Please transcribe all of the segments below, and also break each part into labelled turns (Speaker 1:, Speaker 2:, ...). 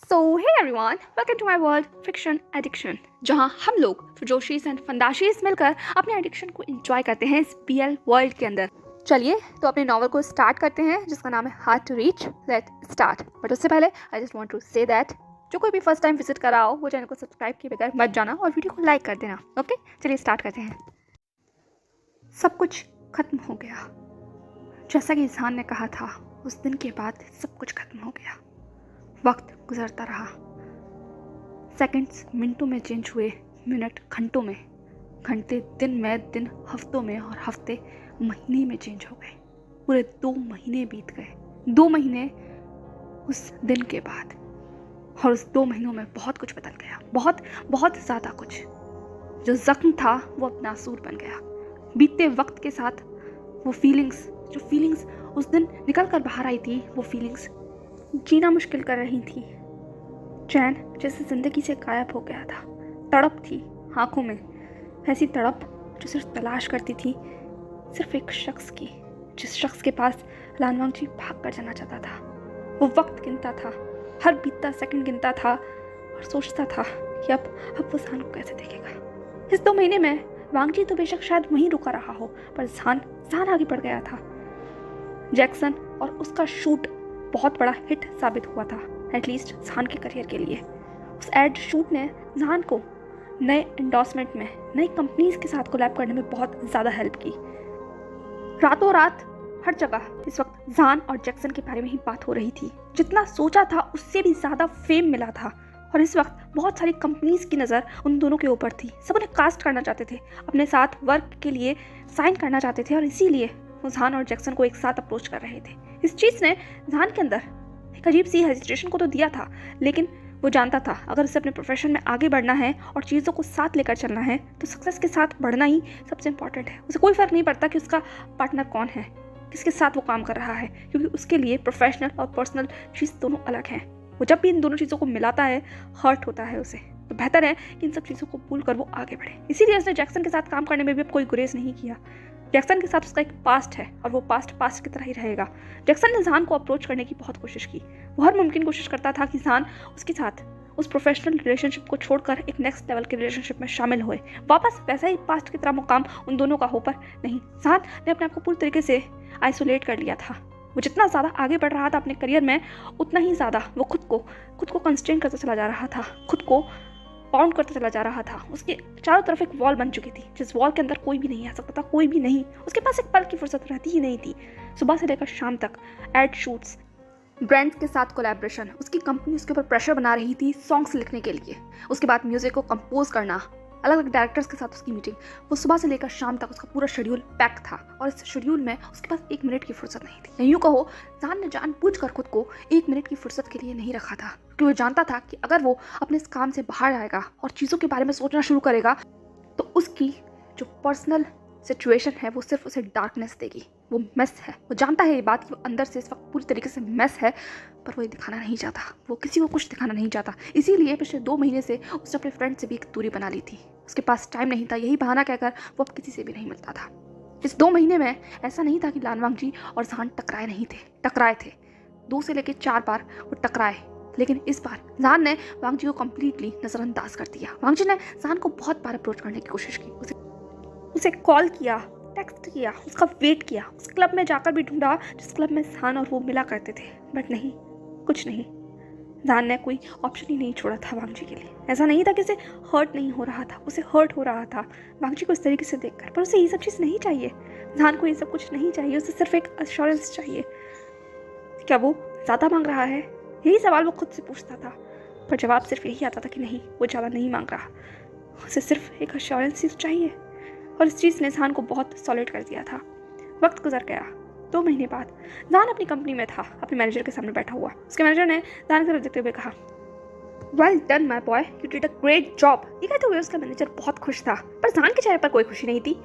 Speaker 1: So hey everyone, welcome to my world fiction addiction, जहां हम लोग फिरजोशीज एंड फंदाशीज मिलकर अपने एडिक्शन को एंजॉय करते हैं इस बीएल वर्ल्ड के अंदर। चलिए तो अपने नॉवल को स्टार्ट करते हैं जिसका नाम है hard to reach. Let start. But उससे पहले I just want to say that जो कोई भी फर्स्ट टाइम विजिट कर रहा हो वो चैनल को सब्सक्राइब किए बगैर मत जाना और वीडियो को लाइक कर देना। ओके, चलिए स्टार्ट करते हैं। सब कुछ खत्म हो गया, जैसा कि इंसान ने कहा था। उस दिन के बाद सब कुछ खत्म हो गया। वक्त गुजरता रहा, सेकंड्स मिनटों में चेंज हुए, मिनट घंटों में, घंटे दिन में, दिन हफ्तों में और हफ्ते महीने में चेंज हो गए। पूरे 2 महीने बीत गए। 2 महीने उस दिन के बाद, और उस 2 महीनों में बहुत कुछ बदल गया, बहुत बहुत ज़्यादा कुछ। जो जख्म था वो अब नासूर बन गया। बीतते वक्त के साथ वो जो फीलिंग्स उस दिन निकल कर बाहर आई थी, वो फीलिंग्स जीना मुश्किल कर रही थी। चैन जैसे जिंदगी से गायब हो गया था। तड़प थी आंखों में, ऐसी तड़प जो सिर्फ तलाश करती थी सिर्फ एक शख्स की, जिस शख्स के पास लानवांग जी भाग कर जाना चाहता था। वो वक्त गिनता था, हर बीतता सेकंड गिनता था और सोचता था कि अब वो जान को कैसे देखेगा। इस 2 महीने में वांग जी तो बेशक शायद वहीं रुका रहा हो, पर जान आगे बढ़ गया था। जैक्सन और उसका शूट बहुत बड़ा हिट साबित हुआ था, एटलीस्ट जान के करियर के लिए। उस एड शूट ने जान को नए एंडोर्समेंट में, नई कंपनीज के साथ कोलैब करने में बहुत ज़्यादा हेल्प की। रातों रात हर जगह इस वक्त जान और जैक्सन के बारे में ही बात हो रही थी। जितना सोचा था उससे भी ज़्यादा फेम मिला था, और इस वक्त बहुत सारी कंपनीज की नज़र उन दोनों के ऊपर थी। सब उन्हें कास्ट करना चाहते थे, अपने साथ वर्क के लिए साइन करना चाहते थे, और इसीलिए वो जान और जैक्सन को एक साथ अप्रोच कर रहे थे। इस चीज़ ने जान के अंदर एक अजीब सी हेजिटेशन को तो दिया था, लेकिन वो जानता था अगर उसे अपने प्रोफेशन में आगे बढ़ना है और चीज़ों को साथ लेकर चलना है तो सक्सेस के साथ बढ़ना ही सबसे इंपॉर्टेंट है। उसे कोई फ़र्क नहीं पड़ता कि उसका पार्टनर कौन है, किसके साथ वो काम कर रहा है, क्योंकि उसके लिए प्रोफेशनल और पर्सनल चीज़ दोनों अलग हैं। वो जब भी इन दोनों चीज़ों को मिलाता है हर्ट होता है उसे। तो बेहतर है कि इन सब चीज़ों को भूल कर वो आगे बढ़े। इसीलिए उसने जैक्सन के साथ काम करने में भी अब कोई गुरेज नहीं किया। जैक्सन के साथ उसका एक पास्ट है और वो पास्ट की तरह ही रहेगा। जैक्सन ने जान को अप्रोच करने की बहुत कोशिश की। वो हर मुमकिन कोशिश करता था कि जान उसके साथ उस प्रोफेशनल रिलेशनशिप को छोड़कर एक नेक्स्ट लेवल के रिलेशनशिप में शामिल हुए, वापस वैसा ही पास्ट की तरह मुकाम उन दोनों का हो। पर नहीं, जान ने अपने आप को पूरी तरीके से आइसोलेट कर लिया था। वो जितना ज़्यादा आगे बढ़ रहा था अपने करियर में, उतना ही ज़्यादा वो खुद को कंस्ट्रेन करता चला जा रहा था, खुद को बाउंड करता चला जा रहा था। उसके चारों तरफ एक वॉल बन चुकी थी, जिस वॉल के अंदर कोई भी नहीं आ सकता था, कोई भी नहीं। उसके पास एक पल की फुर्सत रहती ही नहीं थी। सुबह से लेकर शाम तक एड शूट्स, ब्रांड्स के साथ कोलैबोरेशन, उसकी कंपनी उसके ऊपर प्रेशर बना रही थी सॉन्ग्स लिखने के लिए। उसके बाद म्यूजिक को कंपोज करना, अलग अलग डायरेक्टर्स के साथ उसकी मीटिंग। वो सुबह से लेकर शाम तक उसका पूरा शेड्यूल पैक था, और इस शेड्यूल में उसके पास 1 मिनट की फुर्सत नहीं थी। यूँ कहो, जान ने जानबूझकर खुद को 1 मिनट की फुर्सत के लिए नहीं रखा था, क्योंकि वो जानता था कि अगर वो अपने इस काम से बाहर आएगा और चीज़ों के बारे में सोचना शुरू करेगा तो उसकी जो पर्सनल सिचुएशन है वो सिर्फ उसे डार्कनेस देगी। वो मेस है, वो जानता है ये बात कि वो अंदर से इस वक्त पूरी तरीके से मेस है, पर वो ये दिखाना नहीं चाहता। वो किसी को कुछ दिखाना नहीं चाहता। इसीलिए पिछले 2 महीने से उसने अपने फ्रेंड से भी एक दूरी बना ली थी। उसके पास टाइम नहीं था, यही बहाना कहकर वो अब किसी से भी नहीं मिलता था। इस 2 महीने में ऐसा नहीं था कि लानवांग जी और जान टकराए थे। 2 से लेकर 4 बार वो टकराए, लेकिन इस बार जान ने वांग जी को कम्प्लीटली नज़रअंदाज कर दिया। वांग जी ने जान को बहुत बार अप्रोच करने की कोशिश की, उसे कॉल किया, टेक्स्ट किया, उसका वेट किया, उस क्लब में जाकर भी ढूंढा जिस क्लब में जान और वो मिला करते थे, बट नहीं, कुछ नहीं। जान ने कोई ऑप्शन ही नहीं छोड़ा था वांग जी के लिए। ऐसा नहीं था कि उसे हर्ट नहीं हो रहा था, उसे हर्ट हो रहा था वांग जी को इस तरीके से देखकर, पर उसे ये सब चीज़ नहीं चाहिए। जान को ये सब कुछ नहीं चाहिए, उसे सिर्फ एक अश्योरेंस चाहिए। क्या वो ज़्यादा मांग रहा है? यही सवाल वो खुद से पूछता था, पर जवाब सिर्फ यही आता था कि नहीं, वो ज़्यादा नहीं मांग रहा, उसे सिर्फ एक अश्योरेंस ही चाहिए। और इस चीज़ ने जान को बहुत सॉलिड कर दिया था। वक्त गुजर गया। 2 महीने बाद जान अपनी कंपनी में था, अपने मैनेजर के सामने बैठा हुआ। उसके मैनेजर ने जान की तरफ देखते हुए कहा, well done my boy, you did a great job. ये कहते हुए उसका मैनेजर बहुत खुश था, पर जान के चेहरे पर कोई खुशी नहीं थी।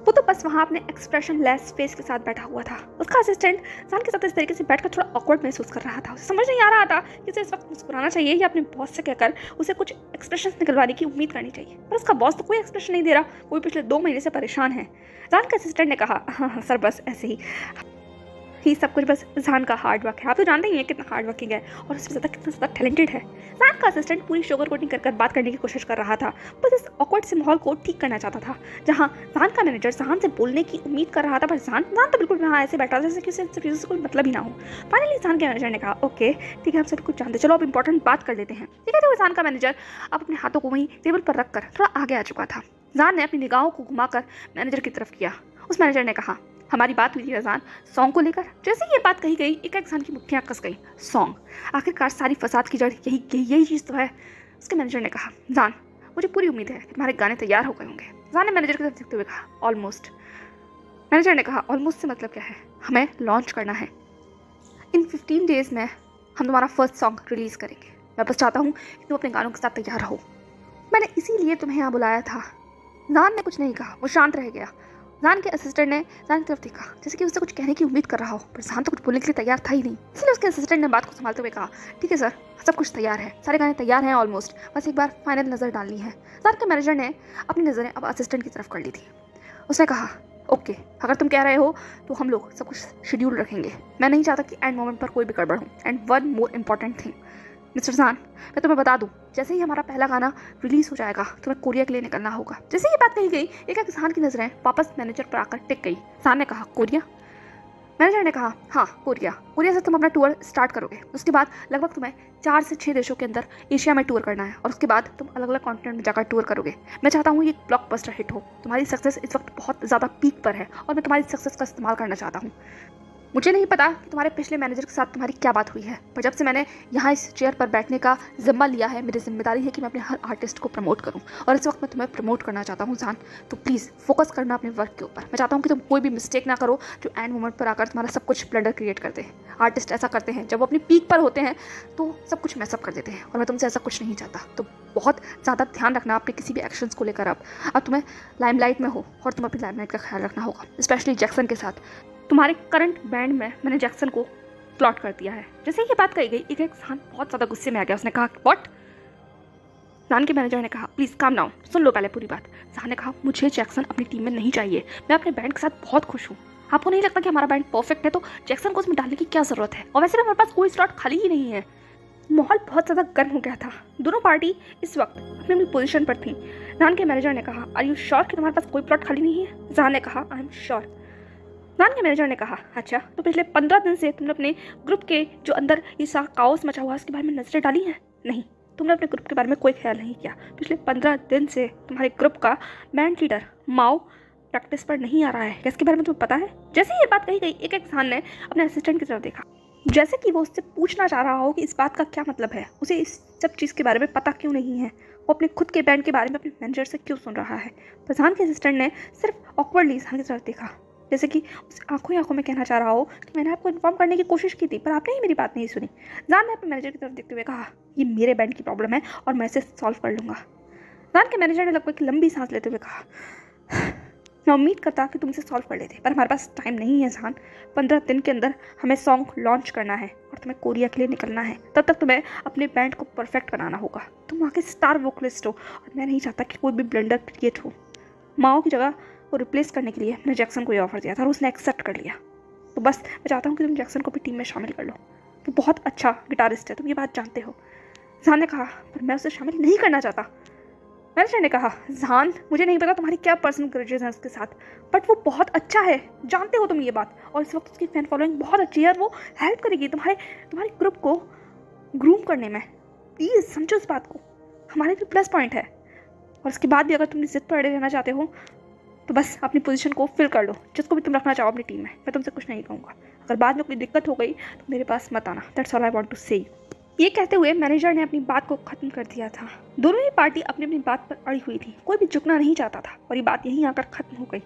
Speaker 1: वो तो बस वहाँ अपने एक्सप्रेशन लेस फेस के साथ बैठा हुआ था। उसका असिस्टेंट जान के साथ इस तरीके से बैठकर थोड़ा ऑकवर्ड महसूस कर रहा था। उसे समझ नहीं आ रहा था कि उसे इस वक्त मुस्कुराना चाहिए या अपने बॉस से कहकर उसे कुछ एक्सप्रेशंस निकलवाने की उम्मीद करनी चाहिए, पर उसका बॉस तो कोई एक्सप्रेशन नहीं दे रहा। कोई पिछले 2 महीने से परेशान है। जान के असिस्टेंट ने कहा, हाँ सर, बस ऐसे ही। ये सब कुछ बस जान का हार्ड वर्क है। आप तो जानते ही हैं कितना हार्ड वर्किंग है और उससे ज़्यादा कितना ज़्यादा टैलेंटेड है। जान का असिस्टेंट पूरी शुगर कोटिंग कर बात करने की कोशिश कर रहा था, बस इस ऑकवर्ड से माहौल को ठीक करना चाहता था। जहाँ जान का मैनेजर जान से बोलने की उम्मीद कर रहा था, पर जान तो बिल्कुल वहाँ ऐसे बैठा था जैसे कि उसे चीज़ों से कोई मतलब ही ना हो। फाइनली जान के मैनेजर ने कहा, ओके ठीक है, हम सब कुछ जानते, चलो अब इंपॉर्टेंट बात कर लेते हैं। ठीक है, तो जान का मैनेजर अब अपने हाथों को वहीं टेबल पर रखकर थोड़ा आगे आ चुका था। जान ने अपनी निगाहों को घुमाकर मैनेजर की तरफ किया। उस मैनेजर ने कहा, हमारी बात हुई थी जान सॉन्ग को लेकर। जैसे ये बात कही गई, एक जान की मुट्ठियाँ कस गई। सॉन्ग, आखिरकार सारी फसाद की जड़ यही चीज़ तो है। उसके मैनेजर ने कहा, जान मुझे पूरी उम्मीद है कि तुम्हारे गाने तैयार हो गए होंगे। जान ने मैनेजर की तरफ देखते हुए कहा, ऑलमोस्ट। मैनेजर ने कहा, ऑलमोस्ट से मतलब क्या है? हमें लॉन्च करना है। इन 15 डेज में हम तुम्हारा फर्स्ट सॉन्ग रिलीज़ करेंगे। मैं बस चाहता हूँ कि तुम अपने गानों के साथ तैयार रहो। मैंने इसीलिए तुम्हें यहाँ बुलाया था। जान ने कुछ नहीं कहा, वो शांत रह गया। जान के असिस्टेंट ने जान की तरफ देखा, जैसे कि उससे कुछ कहने की उम्मीद कर रहा हो, पर जान तो कुछ बोलने के लिए तैयार था ही नहीं। इसलिए उसके असिस्टेंट ने बात को संभालते हुए कहा, ठीक है सर, सब कुछ तैयार है, सारे गाने तैयार हैं ऑलमोस्ट, बस एक बार फाइनल नज़र डालनी है। जान के मैनेजर ने अपनी नज़रें अब असिस्टेंट की तरफ कर ली थी। उसने कहा, ओके, अगर तुम कह रहे हो तो हम लोग सब कुछ शेड्यूल रखेंगे। मैं नहीं चाहता कि एंड मोमेंट पर कोई भी गड़बड़ हो। And one more important thing mister जान, मैं तुम्हें बता दूं, जैसे ही हमारा पहला गाना रिलीज़ हो जाएगा तुम्हें कोरिया के लिए निकलना होगा। जैसे ये बात कही गई, एक जान की नज़रें वापस मैनेजर पर आकर टिक गई। जान ने कहा, कोरिया? मैनेजर ने कहा, हाँ कोरिया से तुम अपना टूर स्टार्ट करोगे। उसके बाद लगभग तुम्हें 4 से 6 देशों के अंदर एशिया में टूर करना है और उसके बाद तुम अलग अलग कॉन्टिनेंट में जाकर टूर करोगे। मैं चाहता हूँ ये ब्लॉकबस्टर हिट हो। तुम्हारी सक्सेस इस वक्त बहुत ज़्यादा पीक पर है और मैं तुम्हारी सक्सेस का इस्तेमाल करना चाहता हूँ। मुझे नहीं पता कि तुम्हारे पिछले मैनेजर के साथ तुम्हारी क्या बात हुई है, पर जब से मैंने यहाँ इस चेयर पर बैठने का जिम्मा लिया है, मेरी जिम्मेदारी है कि मैं अपने हर आर्टिस्ट को प्रमोट करूँ और इस वक्त मैं तुम्हें प्रमोट करना चाहता हूँ। जान, तो प्लीज़ फोकस करना अपने वर्क के ऊपर। मैं चाहता हूँ कि तुम कोई भी मिस्टेक ना करो जो एंड मोमेंट पर आकर तुम्हारा सब कुछ ब्लंडर क्रिएट कर दे। आर्टिस्ट ऐसा करते हैं, जब वो अपनी पीक पर होते हैं तो सब कुछ मैसअप कर देते हैं और मैं तुमसे ऐसा कुछ नहीं चाहता। तो बहुत ज़्यादा ध्यान रखना अपने किसी भी एक्शंस को लेकर। अब तुम्हें लाइमलाइट में हो और तुम अपनी लाइमलाइट का ख्याल रखना होगा, स्पेशली जैक्सन के साथ। तुम्हारे करंट बैंड में मैंने जैक्सन को प्लॉट कर दिया है। जैसे ये बात कही गई, एक जान बहुत ज़्यादा गुस्से में आ गया। उसने कहा, व्हाट? जान के मैनेजर ने कहा, प्लीज़ काम डाउन, सुन लो पहले पूरी बात। जान ने कहा, मुझे जैक्सन अपनी टीम में नहीं चाहिए। मैं अपने बैंड के साथ बहुत खुश हूँ। आपको नहीं लगता कि हमारा बैंड परफेक्ट है? तो जैक्सन को उसमें डालने की क्या ज़रूरत है? और वैसे भी हमारे पास कोई स्लॉट खाली ही नहीं है। माहौल बहुत ज़्यादा गर्म हो गया था। दोनों पार्टी इस वक्त अपनी अपनी पोजीशन पर थी। जान के मैनेजर ने कहा, आर यू श्योर कि तुम्हारे पास कोई प्लॉट खाली नहीं है? जान ने कहा, आई एम श्योर। जान के मैनेजर ने कहा, अच्छा, तो पिछले 15 दिन से तुमने अपने ग्रुप के जो अंदर ये सा काओस मचा हुआ उसके बारे में नजरें डाली हैं? नहीं, तुमने अपने ग्रुप के बारे में कोई ख्याल नहीं किया। पिछले 15 दिन से तुम्हारे ग्रुप का बैंड लीडर माओ प्रैक्टिस पर नहीं आ रहा है। इसके बारे में तुम्हें पता है? जैसे ये बात कही गई, एक जान ने अपने असिस्टेंट की तरफ देखा, जैसे कि वो उससे पूछना चाह रहा हो कि इस बात का क्या मतलब है, उसे इस सब चीज़ के बारे में पता क्यों नहीं है, वो अपने खुद के बैंड के बारे में अपने मैनेजर से क्यों सुन रहा है। पर जान के असिस्टेंट ने सिर्फ ऑकवर्डली जान की तरफ देखा, जैसे कि उस आंखों ही आंखों में कहना चाह रहा हो कि मैंने आपको इन्फॉर्म करने की कोशिश की थी, पर आपने ही मेरी बात नहीं सुनी। जान ने अपने मैनेजर की तरफ देखते हुए कहा, ये मेरे बैंड की प्रॉब्लम है और मैं इसे सॉल्व कर लूँगा। जान के मैनेजर ने लगभग लंबी सांस लेते हुए कहा, मैं उम्मीद करता कि तुम इसे सॉल्व कर लेते, पर हमारे पास टाइम नहीं है जान। 15 दिन के अंदर हमें सॉन्ग लॉन्च करना है और तुम्हें कोरिया के लिए निकलना है। तब तक तुम्हें अपने बैंड को परफेक्ट बनाना होगा। तुम वहाँ के स्टार वोकलिस्ट हो और मैं नहीं चाहता कि कोई भी ब्लंडर क्रिएट हो। माओ की जगह को रिप्लेस करने के लिए मैंने जैक्सन को ये ऑफर दिया था और उसने एक्सेप्ट कर लिया। तो बस मैं चाहता हूँ कि तुम जैक्सन को भी टीम में शामिल कर लो। वो बहुत अच्छा गिटारिस्ट है, तुम ये बात जानते हो। जान ने कहा, पर मैं उसे शामिल नहीं करना चाहता। मैनेजर ने कहा, जान, मुझे नहीं पता तुम्हारी क्या पर्सनल ग्रजेस हैं उसके साथ, बट वो बहुत अच्छा है, जानते हो तुम ये बात। और इस वक्त उसकी फैन फॉलोइंग बहुत अच्छी है और वो हेल्प करेगी तुम्हारे ग्रुप को ग्रूम करने में। प्लीज़ समझो इस बात को, हमारे लिए प्लस पॉइंट है। और उसके बाद भी अगर तुम जिद पर अड़े रहना चाहते हो तो बस अपनी पोजीशन को फिल कर लो, जिसको भी तुम रखना चाहो अपनी टीम में। मैं तुमसे कुछ नहीं कहूँगा। अगर बाद में कोई दिक्कत हो गई तो मेरे पास मत आना। That's all I want to say. ये कहते हुए मैनेजर ने अपनी बात को ख़त्म कर दिया था। दोनों ही पार्टी अपनी अपनी बात पर अड़ी हुई थी, कोई भी झुकना नहीं चाहता था और ये बात यहीं आकर ख़त्म हो गई।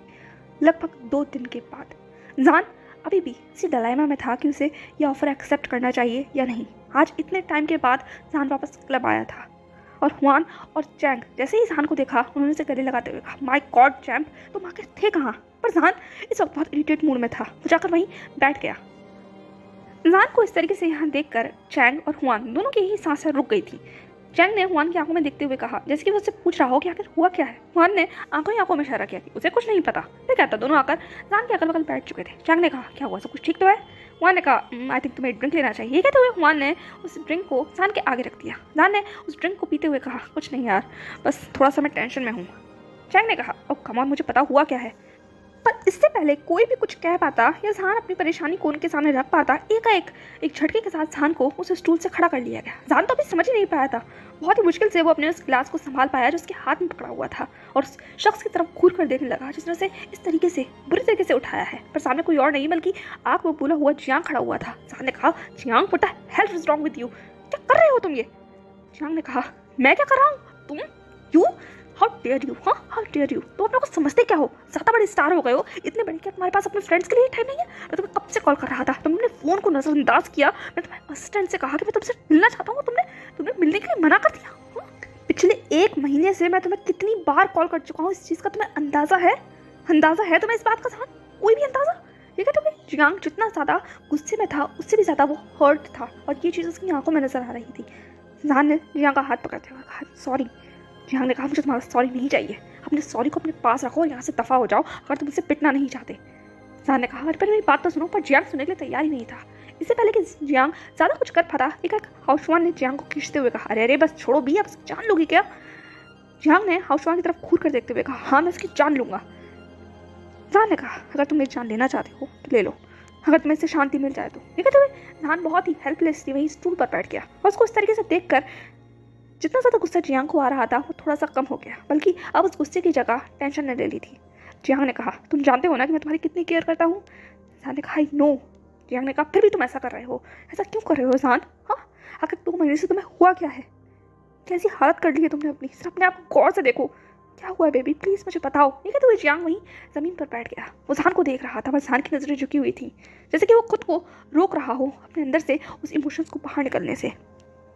Speaker 1: लगभग 2 दिन के बाद जान अभी भी इसी डायलेमा में था कि उसे यह ऑफ़र एक्सेप्ट करना चाहिए या नहीं। आज इतने टाइम के बाद जान वापस क्लब आया था और हुआन और चैंग जैसे ही जान को देखा उन्होंने उसे गले लगाते हुए कहा, माय गॉड चैंप, तुम आखिर थे कहाँ? पर जान इस वक्त बहुत इरिटेट मूड में था, वो जाकर वहीं बैठ गया। जान को इस तरीके से यहाँ देखकर चैंग और हुआन दोनों की ही सांसें रुक गई थी। चैंग ने हुआन की आंखों में देखते हुए कहा, जैसे कि वो उससे पूछ रहा हो कि आखिर हुआ क्या है। हुआन ने आंखों ही आंखों में इशारा किया कि उसे कुछ नहीं पता। फिर कहता दोनों आकर जान के अगल बगल बैठ चुके थे। चैंग ने कहा, क्या हुआ, सब कुछ ठीक तो है? हुआन ने कहा आई थिंक तुम्हें ड्रिंक लेना चाहिए। ये कहते हुए हुआन ने उस ड्रिंक को जान के आगे रख दिया। जान ने उस ड्रिंक को पीते हुए कहा कुछ नहीं यार, बस थोड़ा सा मैं टेंशन में हूँ। चैंग ने कहा ओ कम ऑन, मुझे पता हुआ क्या है। पर इससे पहले कोई भी कुछ कह पाता या जहान अपनी परेशानी को उनके सामने रख पाता, एक झटके के साथ जहान को उस स्टूल से खड़ा कर लिया गया। जहान तो अभी समझ ही नहीं पाया था। बहुत ही मुश्किल से वो अपने उस गिलास को संभाल पाया जो उसके हाथ में पकड़ा हुआ था और उस शख्स की तरफ घूर कर देखने लगा जिसने उसे इस तरीके से बुरी तरीके से उठाया है। पर सामने कोई और नहीं बल्कि आग में बोला हुआ जियांग खड़ा हुआ था। जहान ने कहा Jiang what the hell is wrong with you, क्या कर रहे हो तुम ये? जियांग ने कहा मैं क्या कर रहा हूँ, तुम यू हाउ डेयर यू, हाँ हाउ डेयर यू। तुम अपने को समझते क्या हो, ज़्यादा बड़े स्टार हो गए हो, इतने बड़े कि तुम्हारे पास अपने फ्रेंड्स के लिए टाइम नहीं है। मैं तुम्हें कब से कॉल कर रहा था, तुमने फ़ोन को नज़रअंदाज किया। मैं तुम्हारे असिस्टेंट से कहा कि मैं तुमसे मिलना चाहता हूँ, तुमने मिलने के लिए मना कर दिया। पिछले 1 महीने से मैं तुम्हें कितनी बार कॉल कर चुका हूँ, इस चीज़ का तुम्हें अंदाज़ा है तुम्हें इस बात का? जहान कोई भी अंदाज़ा? ये क्या तुम्हें? जियांग जितना ज़्यादा गुस्से में था उससे भी ज़्यादा वो हर्ट था और ये चीज़ उसकी आंखों में नजर आ रही थी। जहान ने जियांग का हाथ पकड़ते हुए कहा सॉरी। जियांग ने कहा मुझे तुम्हारा सॉरी नहीं चाहिए, अपने सॉरी को अपने पास रखो और यहाँ से दफ़ा हो जाओ अगर तुम मुझसे पिटना नहीं चाहते। जहान ने कहा अरे पहले मेरी बात तो सुनो। पर जियांग सुनने के लिए तैयार ही नहीं था। इससे पहले कि जियांग ज़्यादा कुछ कर पाता, एक हाउसवान ने जियांग को खींचते हुए कहा अरे बस छोड़ो भी, अब जान लोगी क्या? जियांग ने हाउसवान की तरफ घूर कर देखते हुए कहा हाँ मैं इसकी जान लूंगा। जहान ने कहा अगर तुम मेरी जान लेना चाहते हो तो ले लो, अगर तुम्हें इससे शांति मिल जाए तो। ये कहते हुए जहान बहुत ही हेल्पलेसली वहीं स्टूल पर बैठ गया और उसको इस तरीके से देखकर जितना ज़्यादा गुस्सा जियांग को आ रहा था वो थोड़ा सा कम हो गया, बल्कि अब उस गुस्से की जगह टेंशन ने ले ली थी। जियांग ने कहा तुम जानते हो ना कि मैं तुम्हारी कितनी केयर करता हूँ। जहान ने कहा आई नो। जियांग ने कहा फिर भी तुम ऐसा कर रहे हो, ऐसा क्यों कर रहे हो जहान? हाँ आखिर 2 महीने से तुम्हें हुआ क्या है, कैसी हालत कर ली है तुमने अपनी? सिर्फ अपने आप को गौर से देखो, क्या हुआ है बेबी, प्लीज़ मुझे बताओ। ये कहते हुए जियांग वहीं ज़मीन पर बैठ गया। वो जहान को देख रहा था पर जहान की नज़रें झुकी हुई थी जैसे कि वो खुद को रोक रहा हो अपने अंदर से उस इमोशंस को बाहर निकलने से।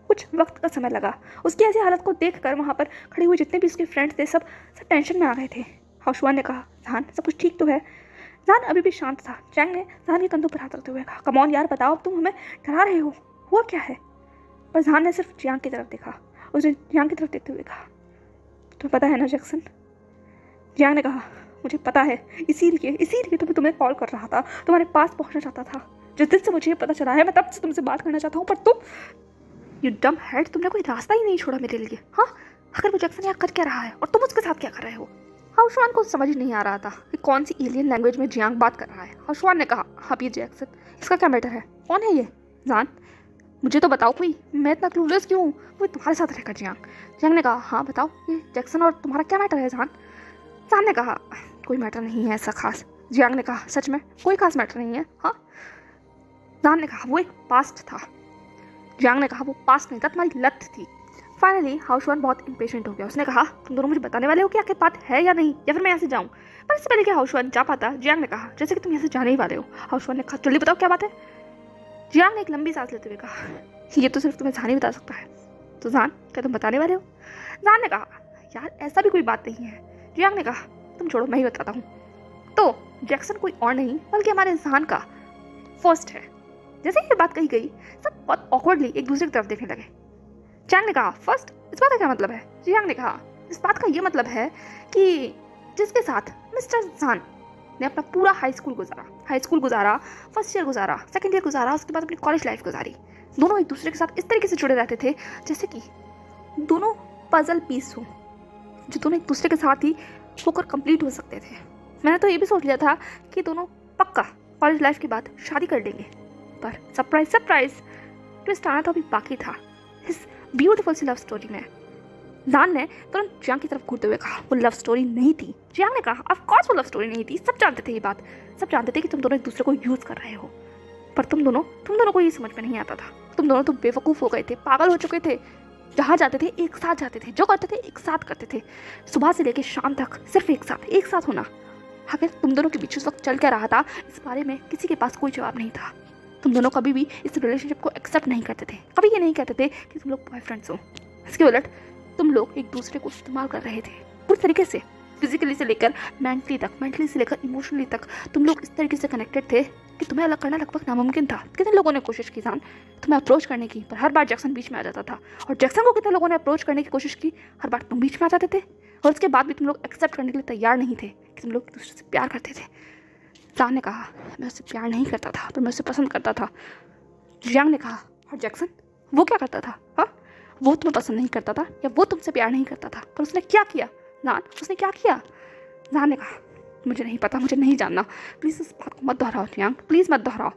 Speaker 1: कुछ वक्त का समय लगा। उसकी ऐसी हालत को देखकर वहाँ पर खड़े हुए जितने भी उसके फ्रेंड्स थे सब टेंशन में आ गए थे। हाउसवान ने कहा जहान सब कुछ ठीक तो है? जहान अभी भी शांत था। चैंग ने जहान के कंधों पर हाथ रखते हुए कहा कम ऑन यार बताओ, अब तुम हमें डरा रहे हो, हुआ क्या है? पर जहान ने सिर्फ जियांग की तरफ देखा। उसने जियांग की तरफ देखते हुए कहा तुम्हें पता है ना जैक्सन? जियांग ने कहा मुझे पता है, इसीलिए तो मैं तुम्हें कॉल कर रहा था, तुम्हारे पास पहुंचना चाहता था। जिस दिन से मुझे पता चला है मैं तब से तुमसे बात करना चाहता हूँ, पर तुम यू डम हेड, तुमने कोई रास्ता ही नहीं छोड़ा मेरे लिए। हाँ आखिर वो जैक्सन यहाँ कर क्या रहा है और तुम उसके साथ क्या कर रहे हो? हाउसवान को समझ ही नहीं आ रहा था कि कौन सी एलियन लैंग्वेज में जियांग बात कर रहा है। हाउसवान ने कहा हाँ ये जैक्सन, इसका क्या मैटर है, कौन है ये? जान मुझे तो बताओ कोई, मैं इतना क्लूलेस क्यों हूँ? वो तुम्हारे साथ रहेगा जियांग ने कहा हाँ बताओ ये जैक्सन और तुम्हारा क्या मैटर है जान? जान ने कहा कोई मैटर नहीं है ऐसा खास। जियांग ने कहा सच में कोई खास मैटर नहीं है? हाँ। जान ने कहा वो एक पास्ट था। जियांग ने कहा वो पास्ट नहीं था, तुम्हारी लत थी। फाइनली हाउसवान बहुत इम्पेशेंट हो गया। उसने कहा तुम दोनों मुझे बताने वाले हो कि आखिर बात है या नहीं, या फिर मैं यहाँ से जाऊँ? पर इससे पहले कि हाउसवान जा पाता जियांग ने कहा जैसे कि तुम यहाँ से जाने ही वाले हो। हाउसवान ने कहा जल्दी बताओ क्या बात है? जियांग ने एक लंबी सांस लेते हुए कहा ये तो सिर्फ तुम्हें जान ही बता सकता है। तो जान क्या तुम बताने वाले हो? जान ने कहा यार ऐसा भी कोई बात नहीं है। जियांग ने कहा तुम छोड़ो मैं ही बताता हूँ। तो जैक्सन कोई और नहीं बल्कि हमारे जान का फर्स्ट है। जैसे ही ये बात कही गई सब बहुत ऑकवर्डली एक दूसरे की तरफ देखने लगे। चैंग ने कहा फर्स्ट इस बात का क्या मतलब है? जियांग ने कहा इस बात का ये मतलब है कि जिसके साथ मिस्टर जान ने अपना पूरा हाई स्कूल गुजारा, फर्स्ट ईयर गुजारा, सेकंड ईयर गुजारा, उसके बाद अपनी कॉलेज लाइफ गुजारी, दोनों एक दूसरे के साथ इस तरीके से जुड़े रहते थे जैसे कि दोनों पजल पीस हो जो दोनों एक दूसरे के साथ ही होकर कंप्लीट हो सकते थे। मैंने तो ये भी सोच लिया था कि दोनों पक्का कॉलेज लाइफ के बाद शादी कर लेंगे, पर सरप्राइज ट्विस्ट आना तो अभी बाकी था इस ब्यूटीफुल सी लव स्टोरी में। जान ने तुरंत जियांग की तरफ घूरते हुए कहा वो लव स्टोरी नहीं थी। जियांग ने कहा ऑफ कोर्स वो लव स्टोरी नहीं थी, सब जानते थे ये बात, सब जानते थे कि तुम दोनों एक दूसरे को यूज़ कर रहे हो, पर तुम दोनों को ये समझ में नहीं आता था। तुम दोनों तो बेवकूफ़ हो गए थे, पागल हो चुके थे। जहाँ जाते थे एक साथ जाते थे, जो करते थे एक साथ करते थे, सुबह से लेकर शाम तक सिर्फ एक साथ होना। आखिर तुम दोनों के बीच उस वक्त चल क्या रहा था इस बारे में किसी के पास कोई जवाब नहीं था। तुम दोनों कभी भी इस रिलेशनशिप को एक्सेप्ट नहीं करते थे, कभी ये नहीं कहते थे कि तुम लोग बॉयफ्रेंड्स हो। इसके उलट तुम लोग एक दूसरे को इस्तेमाल कर रहे थे पूरी तरीके से, फिजिकली से लेकर मेंटली से लेकर इमोशनली तक तुम लोग इस तरीके से कनेक्टेड थे कि तुम्हें अलग करना लगभग नामुमकिन था। कितने लोगों ने कोशिश की जान तुम्हें अप्रोच करने की, पर हर बार जैक्सन बीच में आ जाता था, और जैक्सन को कितने लोगों ने अप्रोच करने की कोशिश की, हर बार तुम बीच में आ जाते थे, और उसके बाद भी तुम लोग एक्सेप्ट करने के लिए तैयार नहीं थे कि तुम लोग एक दूसरे से प्यार करते थे। जान ने कहा मैं उससे प्यार नहीं करता था पर मैं उसे पसंद करता था। जियांग ने कहा और जैक्सन वो क्या करता था? हाँ, वो तुम्हें पसंद नहीं करता था या वो तुमसे प्यार नहीं करता था, पर उसने क्या किया? जान, उसने क्या किया? जान ने कहा मुझे नहीं पता, मुझे नहीं जानना, प्लीज़ इस बात को मत दोहराओ जियांग, प्लीज़ मत दोहराओ।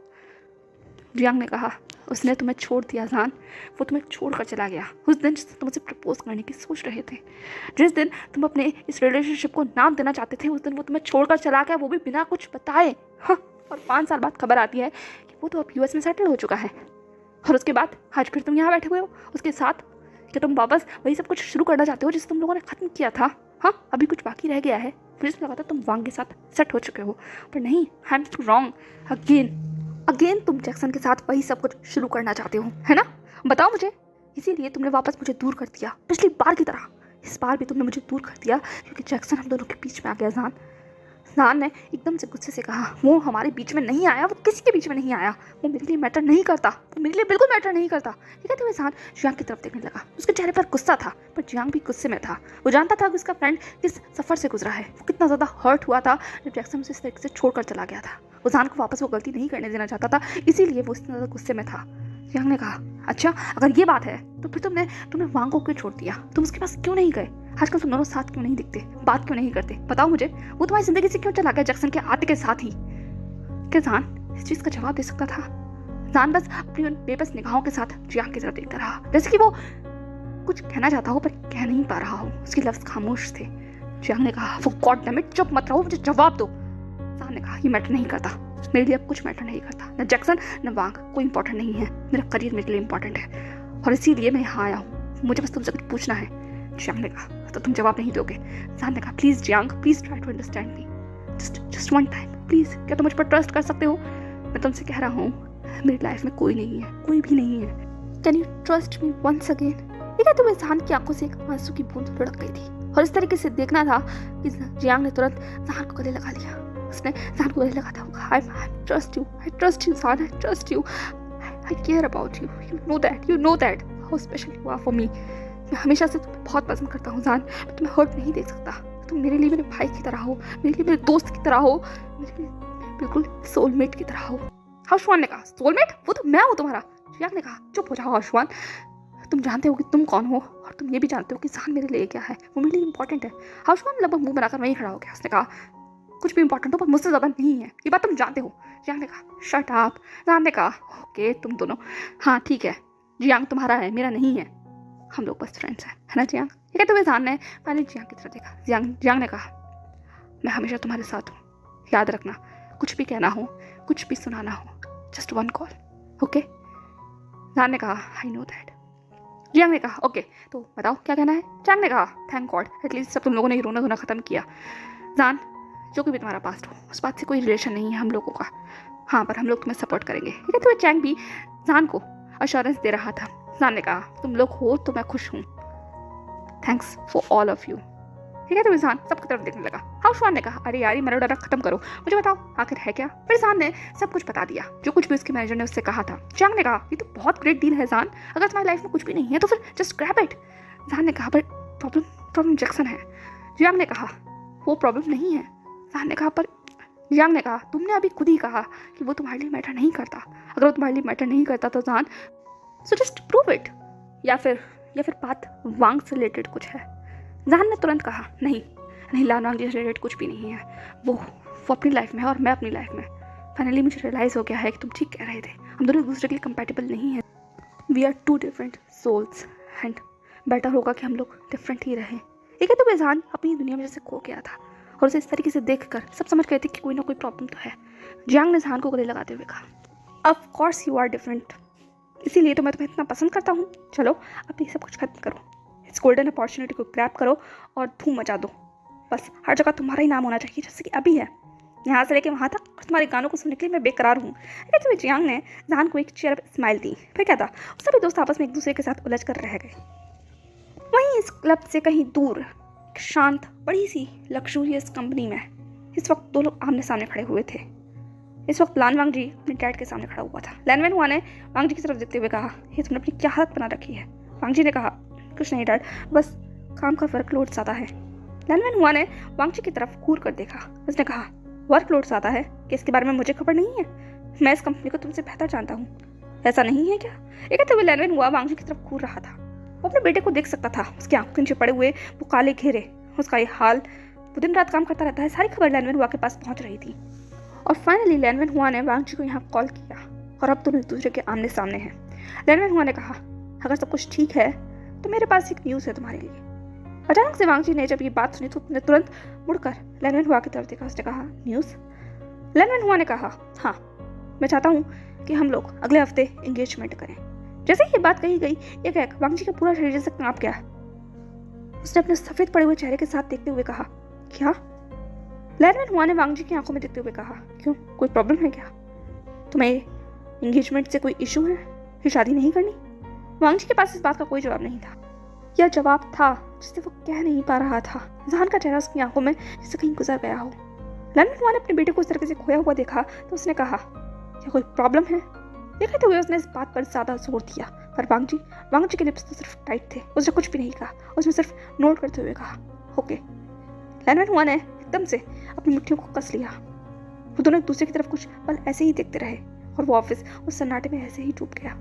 Speaker 1: जियांग ने कहा उसने तुम्हें छोड़ दिया जान, वो तुम्हें छोड़ कर चला गया उस दिन जिस दिन तुम उसे प्रपोज करने की सोच रहे थे, जिस दिन तुम अपने इस रिलेशनशिप को नाम देना चाहते थे, उस दिन वो तुम्हें छोड़कर चला गया, वो भी बिना कुछ बताए। हाँ, और 5 साल बाद खबर आती है कि वो तो अब US में सेटल हो चुका है। और उसके बाद आज फिर तुम यहाँ बैठे हुए हो उसके साथ कि तुम वापस वही सब कुछ शुरू करना चाहते हो जिसे तुम लोगों ने ख़त्म किया था। हाँ, अभी कुछ बाकी रह गया है। मुझे लगा था तुम वांग के साथ सेट हो चुके हो, पर नहीं, आई एम रॉन्ग। अगेन तुम जैक्सन के साथ वही सब कुछ शुरू करना चाहते हो, है ना? बताओ मुझे। इसीलिए तुमने वापस मुझे दूर कर दिया पिछली बार की तरह। इस बार भी तुमने मुझे दूर कर दिया क्योंकि जैक्सन हम दोनों के बीच में आ गया। जान ने एकदम से गुस्से से कहा वो हमारे बीच में नहीं आया, वो किसी के बीच में नहीं आया, वो मेरे लिए मैटर नहीं करता, वो मेरे लिए बिल्कुल मैटर नहीं करता। ये कहते हुए जान जियांग की तरफ देखने लगा। उसके चेहरे पर गुस्सा था, पर जियांग भी गुस्से में था। वो जानता था कि उसका फ्रेंड किस सफ़र से गुजरा है, वो कितना ज़्यादा हर्ट हुआ था जब जैक्सन उसे इस तरीके से छोड़कर चला गया था। वो जान को वापस वो गलती नहीं करने देना चाहता था, इसीलिए वो इतना ज़्यादा गुस्से में था। जियांग ने कहा अच्छा, अगर ये बात है तो फिर तुमने वांग को क्यों छोड़ दिया? तुम उसके पास क्यों नहीं गए? आजकल तुम दोनों साथ क्यों नहीं दिखते, बात क्यों नहीं करते? बताओ मुझे। वो तुम्हारी जिंदगी से क्यों चला गया जैक्सन के आते के साथ ही? क्या जान इस चीज़ का जवाब दे सकता था? जान बस अपनी उन बेबस निगाहों के साथ जियांग की तरफ देखता रहा, जैसे कि वो कुछ कहना चाहता हो पर कह नहीं पा रहा हो। उसके लफ्ज खामोश थे। जियांग ने कहा वो गॉड डैम इट, चुप मत रहो, मुझे जवाब दो। जान ने कहा ये मैटर नहीं करता, मेरे लिए अब कुछ मैटर नहीं करता, न जैक्सन न वांग, कोई इंपॉर्टेंट नहीं है, मेरा करियर मेरे लिए इंपॉर्टेंट है और इसीलिए मैं यहाँ आया हूँ, मुझे बस तुमसे कुछ पूछना है। जियांग ने कहा तो तुम जवाब नहीं दोगे? जान ने कहा please Jiang, please try to understand me, just one time please. क्या तुम मुझ पर ट्रस्ट कर सकते हो? मैं तुमसे कह रहा हूँ मेरी लाइफ में कोई नहीं है, कोई भी नहीं है, can you trust me once again? ठीक है, तो जान की आंखों से एक आंसू की बूंद लुढ़क गई थी और इस तरीके से देखना था कि जियांग ने तुरंत जान को गले लगा लिया। उसने जान को गले लगा था। I trust you, जान, I trust you, I care about you, you know that how special you are for me। मैं हमेशा से तुम्हें बहुत पसंद करता हूँ जान, मैं तुम्हें हर्ट नहीं देख सकता। तुम मेरे लिए मेरे भाई की तरह हो, मेरे लिए मेरे दोस्त की तरह हो, मेरे लिए बिल्कुल सोलमेट की तरह हो। हाउशवान ने कहा सोलमेट? वो तो मैं हूँ तुम्हारा। जियांग ने कहा चुप हो जाओ हाउशवान, तुम जानते हो कि तुम कौन हो और तुम ये भी जानते हो कि जान मेरे लिए क्या है, वो मेरे लिए इंपॉर्टेंट है। हाउशवान लगभग मुंह बनाकर वहीं खड़ा हो गया। उसने कहा कुछ भी इंपॉर्टेंट हो पर मुझसे ज़्यादा नहीं है, ये बात तुम जानते हो। जियांग ने कहा शट अप। जान ने कहा ओके तुम दोनों, हाँ ठीक है, जियांग तुम्हारा है मेरा नहीं है, हम लोग बस फ्रेंड्स हैं, है ना जियांग? ये कहते हुए जान ने पहले जियांग की तरफ देखा। जियांग ने कहा मैं हमेशा तुम्हारे साथ हूँ, याद रखना, कुछ भी कहना हो, कुछ भी सुनाना हो, जस्ट वन कॉल, ओके? जान ने कहा आई नो दैट। जियांग ने कहा ओके तो बताओ क्या कहना है? जियांग ने कहा थैंक गॉड एटलीस्ट सब तुम लोगों ने ही रोना धोना ख़त्म किया। जान जो भी तुम्हारा पास्ट हो उस बात से कोई रिलेशन नहीं है हम लोगों का, हाँ पर हम लोग तुम्हें सपोर्ट करेंगे। ये कहते हुए जियांग भी जान को अश्योरेंस दे रहा था। जान ने कहा तुम लोग हो तो मैं खुश हूँ, thanks for all of you. ठीक है, तो जान सबकी तरफ देखने लगा। हाउशवान ने कहा अरे यार मेरा डर खत्म करो, मुझे बताओ आखिर है क्या? फिर जान ने सब कुछ बता दिया जो कुछ भी उसके मैनेजर ने उससे कहा था। जियांग ने कहा ये तो बहुत ग्रेट डील है जान, अगर तुम्हारी लाइफ में कुछ भी नहीं है तो फिर जस्ट ग्रैब इट। जान ने कहा पर प्रॉब्लम जैक्सन है। जियांग ने कहा वो प्रॉब्लम नहीं है। जान ने कहा पर जियांग ने कहा तुमने अभी खुद ही कहा कि वो तुम्हारे लिए मैटर नहीं करता, अगर वो तुम्हारे लिए मैटर नहीं करता तो जान सो जस्ट प्रूव इट, या फिर बात वांग से रिलेटेड कुछ है। जान ने तुरंत कहा नहीं लानवांग जी से रिलेटेड कुछ भी नहीं है, वो अपनी लाइफ में है और मैं अपनी लाइफ में। फाइनली मुझे रियलाइज़ हो गया है कि तुम ठीक कह रहे थे, हम दोनों एक दूसरे के लिए कंपैटिबल नहीं है, we are two different souls and better होगा कि हम लोग डिफरेंट ही रहें। एक है तो जान अपनी दुनिया में जैसे खो गया था और उसे इस तरीके से देखकर सब समझ गए थे कि कोई ना कोई प्रॉब्लम तो है। जियांग ने जान को गले लगाते हुए कहा of course you are different, इसीलिए तो मैं तुम्हें इतना पसंद करता हूँ। चलो अब ये सब कुछ खत्म करो, इस गोल्डन अपॉर्चुनिटी को ग्रैब करो और धूम मचा दो, बस हर जगह तुम्हारा ही नाम होना चाहिए जैसे कि अभी है, यहाँ से लेके वहाँ तक, और तुम्हारे गानों को सुनने के लिए मैं बेकरार हूँ। कहते हुए जियांग ने जान को एक चेयर पर स्माइल दी। फिर क्या था, सभी दोस्त आपस में एक दूसरे के साथ उलझ कर रह गए। वहीं इस क्लब से कहीं दूर एक शांत बड़ी सी लग्जूरियस कंपनी में इस वक्त दो लोग आमने सामने खड़े हुए थे। इस वक्त लानवांग जी अपने डैड के सामने खड़ा हुआ था। लैनवेन हुआ ने वांग जी की तरफ देखते हुए कहा ये तुमने अपनी क्या हालत बना रखी है? वांग जी ने कहा कुछ नहीं डैड, बस काम का वर्कलोड ज़्यादा है। लैनवेन हुआ ने वांग जी की तरफ घूर कर देखा। उसने कहा वर्कलोड ज़्यादा है कि इसके बारे में मुझे खबर नहीं है? मैं इस कंपनी को तुमसे बेहतर जानता हूँ, ऐसा नहीं है क्या? ये कहते हुए लैनवेन हुआ वांगजी की तरफ घूर रहा था। वो अपने बेटे को देख सकता था, उसकी आंखों के नीचे पड़े हुए वो काले घेरे, उसका ये हाल। वो दिन रात काम करता रहता है। सारी खबर लैनवेन हुआ के पास पहुंच रही थी और फाइनली लैनवेन हुआ ने वांगजी को यहाँ कॉल किया और अब दोनों एक दूसरे के आमने सामने हैं। लैनवेन हुआ ने कहा, अगर सब कुछ ठीक है तो मेरे पास एक न्यूज़ है तुम्हारे लिए। अचानक से वांगजी ने जब ये बात सुनी तो उसने तुरंत मुड़कर लैनवेन हुआ की तरफ देखा। उसने कहा, न्यूज़? लैनवेन हुआ ने कहा, हाँ, मैं चाहता हूँ कि हम लोग अगले हफ्ते एंगेजमेंट करें। जैसे ही ये बात कही गई, एक वांगजी का पूरा शरीर जैसे कांप गया। उसने अपने सफेद पड़े हुए चेहरे के साथ देखते हुए कहा, क्या? लैनवेन हुआ ने वांगजी की आंखों में देखते हुए कहा, क्यों, कोई प्रॉब्लम है क्या? तुम्हें एंगेजमेंट से कोई इशू है? फिर शादी नहीं करनी? वांगजी के पास इस बात का कोई जवाब नहीं था। यह जवाब था जिसे वो कह नहीं पा रहा था। जहान का चेहरा उसकी आंखों में जिससे कहीं गुजर गया हो। लैनवेन हुआ ने अपने बेटे को उस तरीके से खोया हुआ देखा तो उसने कहा, क्या कोई प्रॉब्लम है? ये कहते हुए उसने इस बात पर ज्यादा जोर दिया, पर वांगजी के लिप्स तो सिर्फ टाइट थे। उसने कुछ भी नहीं कहा, उसने सिर्फ नोट करते हुए कहा, ओके। लैनवेन हुआ ने एकदम से अपनी मुट्ठियों को कस लिया। वो दोनों एक दूसरे की तरफ कुछ पल ऐसे ही देखते रहे और वो ऑफिस उस सन्नाटे में ऐसे ही डूब गया।